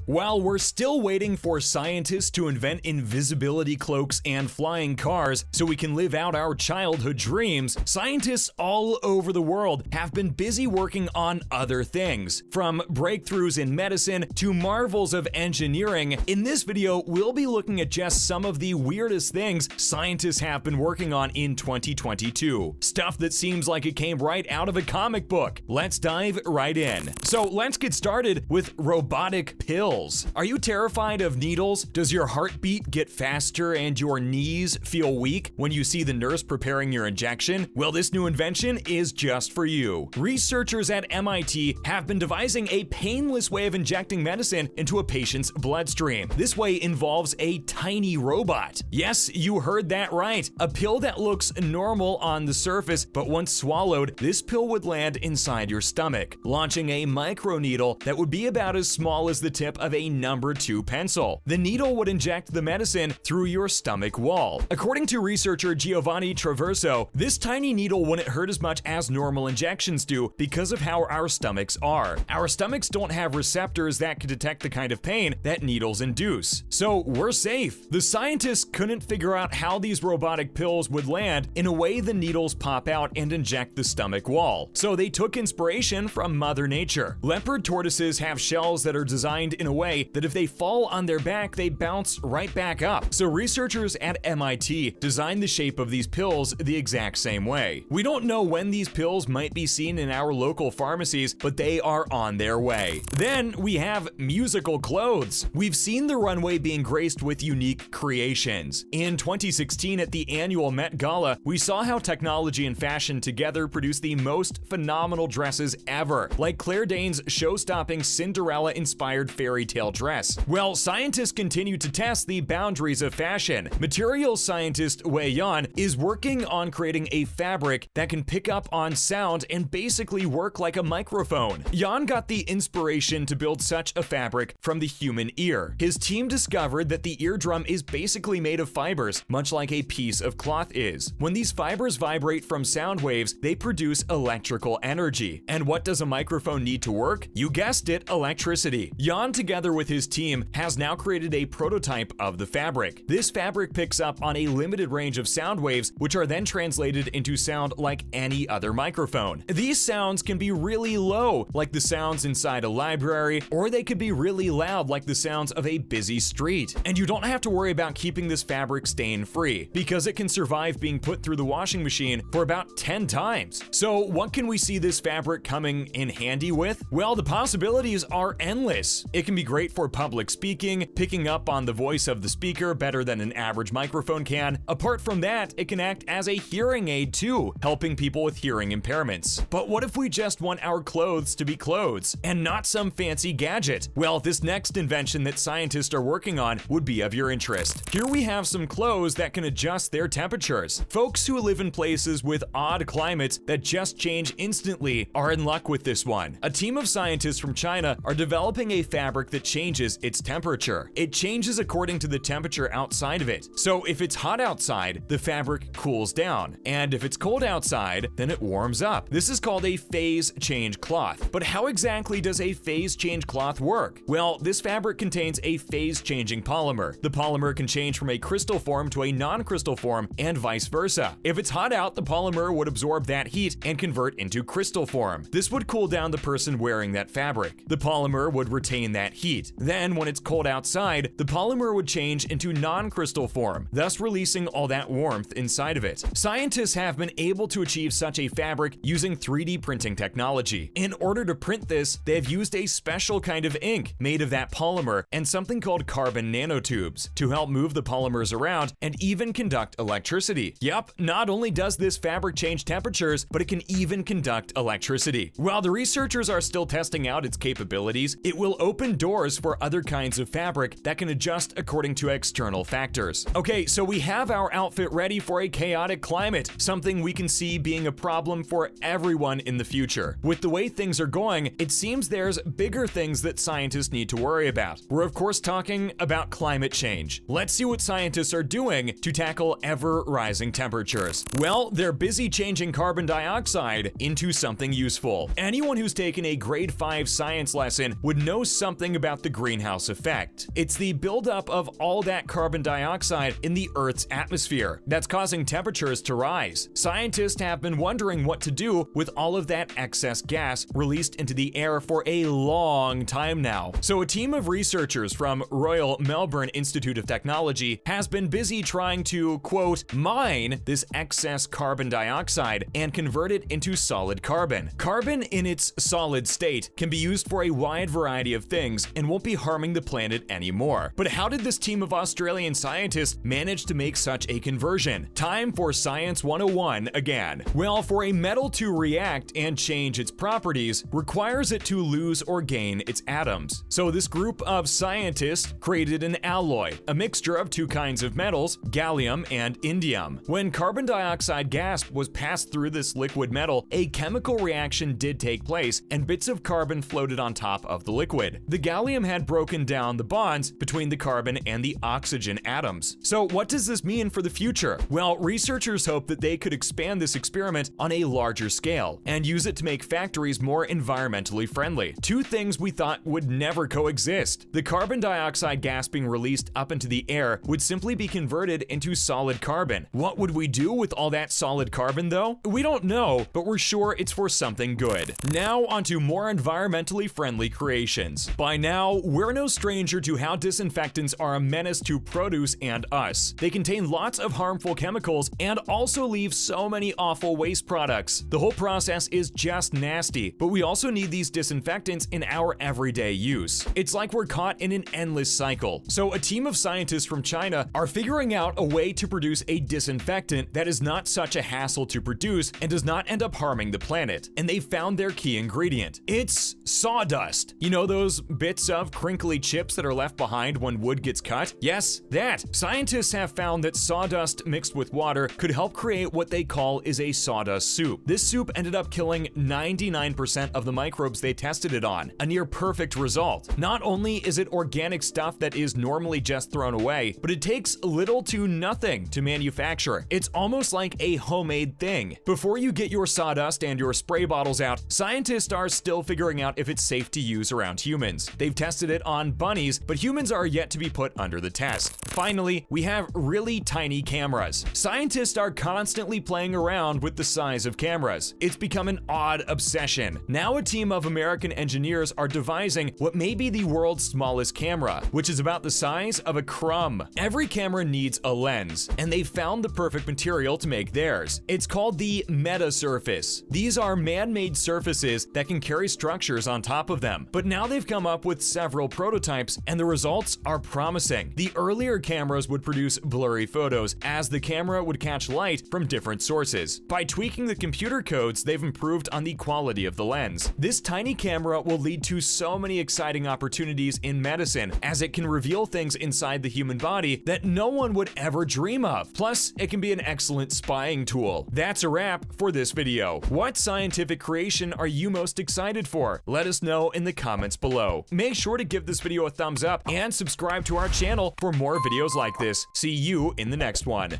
While we're still waiting for scientists to invent invisibility cloaks and flying cars so we can live out our childhood dreams, scientists all over the world have been busy working on other things. From breakthroughs in medicine to marvels of engineering, in this video we'll be looking at just some of the weirdest things scientists have been working on in 2022. Stuff that seems like it came right out of a comic book. Let's dive right in. So let's get started with robotic pills. Are you terrified of needles? Does your heartbeat get faster and your knees feel weak when you see the nurse preparing your injection? Well, this new invention is just for you. Researchers at MIT have been devising a painless way of injecting medicine into a patient's bloodstream. This way involves a tiny robot. Yes, you heard that right. A pill that looks normal on the surface, but once swallowed, this pill would land inside your stomach, launching a microneedle that would be about as small as the tip of a number 2 pencil. The needle would inject the medicine through your stomach wall. According to researcher Giovanni Traverso, this tiny needle wouldn't hurt as much as normal injections do because of how our stomachs are. Our stomachs don't have receptors that can detect the kind of pain that needles induce. So we're safe. The scientists couldn't figure out how these robotic pills would land in a way the needles pop out and inject the stomach wall. So they took inspiration from Mother Nature. Leopard tortoises have shells that are designed in a way that if they fall on their back, they bounce right back up. So researchers at MIT designed the shape of these pills the exact same way. We don't know when these pills might be seen in our local pharmacies, but they are on their way. Then we have musical clothes. We've seen the runway being graced with unique creations. In 2016 at the annual Met Gala, we saw how technology and fashion together produced the most phenomenal dresses ever, like Claire Danes' show-stopping Cinderella-inspired fairy tale dress. Well, scientists continue to test the boundaries of fashion. Materials scientist Wei Yan is working on creating a fabric that can pick up on sound and basically work like a microphone. Yan got the inspiration to build such a fabric from the human ear. His team discovered that the eardrum is basically made of fibers, much like a piece of cloth is. When these fibers vibrate from sound waves, they produce electrical energy. And what does a microphone need to work? You guessed it, electricity. Yan, together with his team, has now created a prototype of the fabric. This fabric picks up on a limited range of sound waves, which are then translated into sound like any other microphone. These sounds can be really low, like the sounds inside a library, or they could be really loud, like the sounds of a busy street. And you don't have to worry about keeping this fabric stain-free, because it can survive being put through the washing machine for about 10 times. So what can we see this fabric coming in handy with? Well, the possibilities are endless. It can be great for public speaking, picking up on the voice of the speaker better than an average microphone can. Apart from that, it can act as a hearing aid too, helping people with hearing impairments. But what if we just want our clothes to be clothes and not some fancy gadget? Well, this next invention that scientists are working on would be of your interest. Here we have some clothes that can adjust their temperatures. Folks who live in places with odd climates that just change instantly are in luck with this one. A team of scientists from China are developing a fabric that changes its temperature. It changes according to the temperature outside of it. So if it's hot outside, the fabric cools down. And if it's cold outside, then it warms up. This is called a phase change cloth. But how exactly does a phase change cloth work? Well, this fabric contains a phase changing polymer. The polymer can change from a crystal form to a non-crystal form and vice versa. If it's hot out, the polymer would absorb that heat and convert into crystal form. This would cool down the person wearing that fabric. The polymer would retain that heat. Then, when it's cold outside, the polymer would change into non-crystal form, thus releasing all that warmth inside of it. Scientists have been able to achieve such a fabric using 3D printing technology. In order to print this, they have used a special kind of ink made of that polymer and something called carbon nanotubes to help move the polymers around and even conduct electricity. Yup, not only does this fabric change temperatures, but it can even conduct electricity. While the researchers are still testing out its capabilities, it will open doors for other kinds of fabric that can adjust according to external factors. Okay, so we have our outfit ready for a chaotic climate, something we can see being a problem for everyone in the future. With the way things are going, it seems there's bigger things that scientists need to worry about. We're of course talking about climate change. Let's see what scientists are doing to tackle ever-rising temperatures. Well, they're busy changing carbon dioxide into something useful. Anyone who's taken a grade 5 science lesson would know something about the greenhouse effect. It's the buildup of all that carbon dioxide in the Earth's atmosphere that's causing temperatures to rise. Scientists have been wondering what to do with all of that excess gas released into the air for a long time now. So a team of researchers from Royal Melbourne Institute of Technology has been busy trying to, quote, mine this excess carbon dioxide and convert it into solid carbon. Carbon in its solid state can be used for a wide variety of things and won't be harming the planet anymore. But how did this team of Australian scientists manage to make such a conversion? Time for Science 101 again. Well, for a metal to react and change its properties requires it to lose or gain its atoms. So this group of scientists created an alloy, a mixture of two kinds of metals, gallium and indium. When carbon dioxide gas was passed through this liquid metal, a chemical reaction did take place and bits of carbon floated on top of the liquid. The gallium had broken down the bonds between the carbon and the oxygen atoms. So what does this mean for the future? Well, researchers hope that they could expand this experiment on a larger scale and use it to make factories more environmentally friendly. Two things we thought would never coexist. The carbon dioxide gas being released up into the air would simply be converted into solid carbon. What would we do with all that solid carbon though? We don't know, but we're sure it's for something good. Now onto more environmentally friendly creations. By now, we're no stranger to how disinfectants are a menace to produce and us. They contain lots of harmful chemicals and also leave so many awful waste products. The whole process is just nasty, but we also need these disinfectants in our everyday use. It's like we're caught in an endless cycle. So a team of scientists from China are figuring out a way to produce a disinfectant that is not such a hassle to produce and does not end up harming the planet. And they found their key ingredient. It's sawdust. You know those bits of crinkly chips that are left behind when wood gets cut? Yes, that. Scientists have found that sawdust mixed with water could help create what they call is a sawdust soup. This soup ended up killing 99% of the microbes they tested it on, a near perfect result. Not only is it organic stuff that is normally just thrown away, but it takes little to nothing to manufacture. It's almost like a homemade thing. Before you get your sawdust and your spray bottles out, scientists are still figuring out if it's safe to use around humans. They've tested it on bunnies, but humans are yet to be put under the test. Finally, we have really tiny cameras. Scientists are constantly playing around with the size of cameras. It's become an odd obsession. Now a team of American engineers are devising what may be the world's smallest camera, which is about the size of a crumb. Every camera needs a lens, and they've found the perfect material to make theirs. It's called the meta-surface. These are man-made surfaces that can carry structures on top of them. But now they've come up with several prototypes, and the results are promising. The earlier cameras would produce blurry photos, as the camera would catch light from different sources. By tweaking the computer codes, they've improved on the quality of the lens. This tiny camera will lead to so many exciting opportunities in medicine, as it can reveal things inside the human body that no one would ever dream of. Plus, it can be an excellent spying tool. That's a wrap for this video. What scientific creation are you most excited for? Let us know in the comments below. Make sure to give this video a thumbs up and subscribe to our channel for more videos like this. See you in the next one.